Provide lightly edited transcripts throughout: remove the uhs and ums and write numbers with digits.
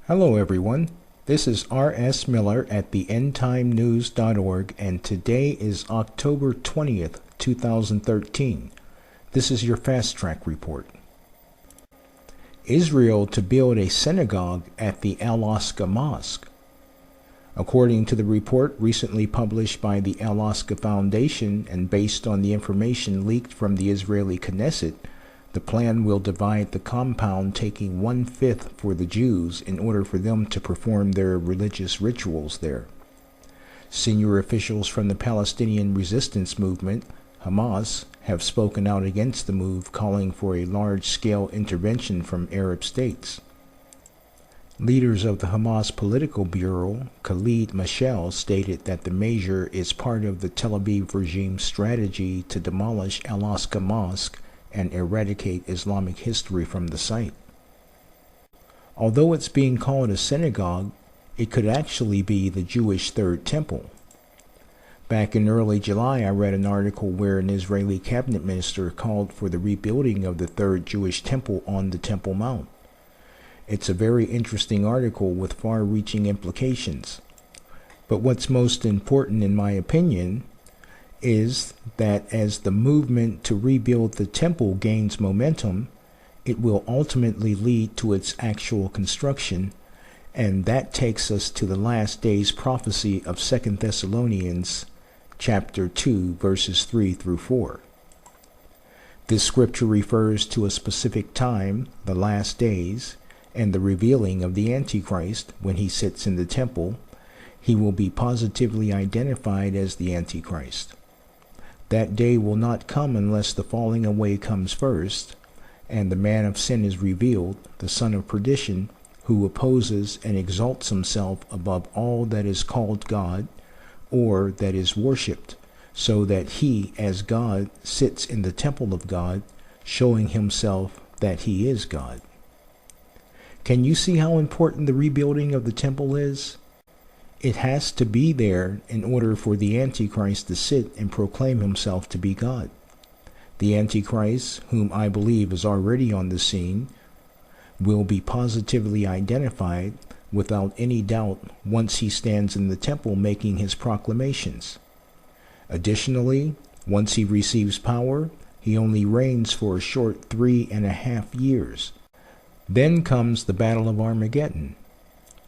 Hello everyone, this is R.S. Miller at the endtimenews.org and today is October 20th, 2013. This is your Fast Track Report. Israel to build a synagogue at the al-Aqsa Mosque. According to the report recently published by the Al-Aqsa Foundation and based on the information leaked from the Israeli Knesset, the plan will divide the compound, taking 1/5 for the Jews in order for them to perform their religious rituals there. Senior officials from the Palestinian resistance movement, Hamas, have spoken out against the move, calling for a large-scale intervention from Arab states. Leaders of the Hamas political bureau, Khalid Mashal, stated that the measure is part of the Tel Aviv regime's strategy to demolish al-Aqsa Mosque and eradicate Islamic history from the site. Although it's being called a synagogue, it could actually be the Jewish Third Temple. Back in early July, I read an article where an Israeli cabinet minister called for the rebuilding of the Third Jewish Temple on the Temple Mount. It's a very interesting article with far-reaching implications. But what's most important, in my opinion, is that as the movement to rebuild the temple gains momentum, it will ultimately lead to its actual construction, and that takes us to the last days prophecy of 2 Thessalonians chapter 2 verses 3 through 4. This scripture refers to a specific time, the last days, and the revealing of the Antichrist. When he sits in the temple, he will be positively identified as the Antichrist. That day will not come unless the falling away comes first, and the man of sin is revealed, the son of perdition, who opposes and exalts himself above all that is called God, or that is worshipped, so that he, as God, sits in the temple of God, showing himself that he is God. Can you see how important the rebuilding of the temple is? It has to be there in order for the Antichrist to sit and proclaim himself to be God. The Antichrist, whom I believe is already on the scene, will be positively identified without any doubt once he stands in the temple making his proclamations. Additionally, once he receives power, he only reigns for a short 3.5 years. Then comes the Battle of Armageddon.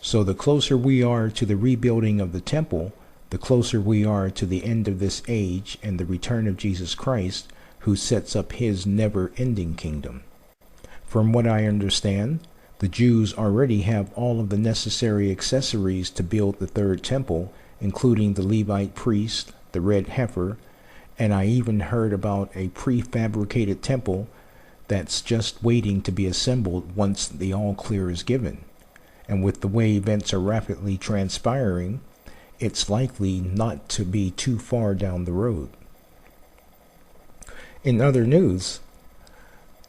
So the closer we are to the rebuilding of the temple, the closer we are to the end of this age and the return of Jesus Christ, who sets up his never-ending kingdom. From what I understand, the Jews already have all of the necessary accessories to build the third temple, including the Levite priest, the red heifer, and I even heard about a prefabricated temple that's just waiting to be assembled once the all-clear is given. And with the way events are rapidly transpiring, it's likely not to be too far down the road. In other news,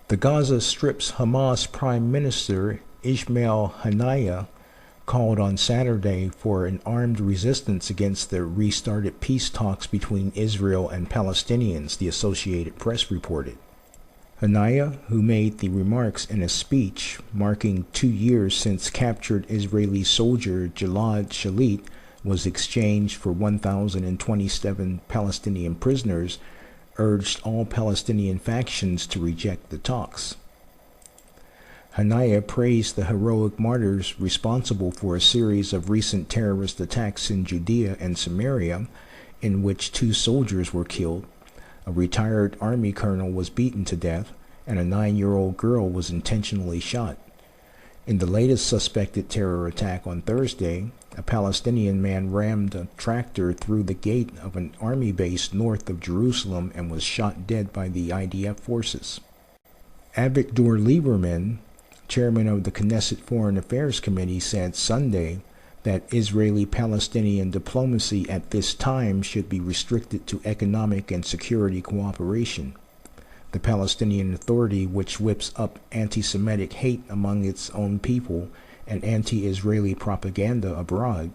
the Gaza Strip's Hamas Prime Minister Ismail Haniyeh called on Saturday for an armed resistance against the restarted peace talks between Israel and Palestinians, the Associated Press reported. Haniyeh, who made the remarks in a speech marking 2 years since captured Israeli soldier Gilad Shalit was exchanged for 1,027 Palestinian prisoners, urged all Palestinian factions to reject the talks. Haniyeh praised the heroic martyrs responsible for a series of recent terrorist attacks in Judea and Samaria, in which 2 soldiers were killed. A retired army colonel was beaten to death, and a 9-year-old girl was intentionally shot. In the latest suspected terror attack on Thursday, a Palestinian man rammed a tractor through the gate of an army base north of Jerusalem and was shot dead by the IDF forces. Avigdor Lieberman, chairman of the Knesset Foreign Affairs Committee, said Sunday that Israeli-Palestinian diplomacy at this time should be restricted to economic and security cooperation. The Palestinian Authority, which whips up anti-Semitic hate among its own people and anti-Israeli propaganda abroad,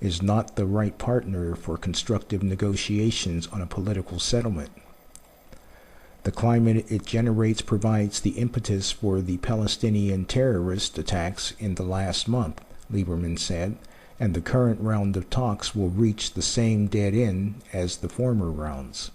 is not the right partner for constructive negotiations on a political settlement. The climate it generates provides the impetus for the Palestinian terrorist attacks in the last month, Lieberman said, and the current round of talks will reach the same dead end as the former rounds.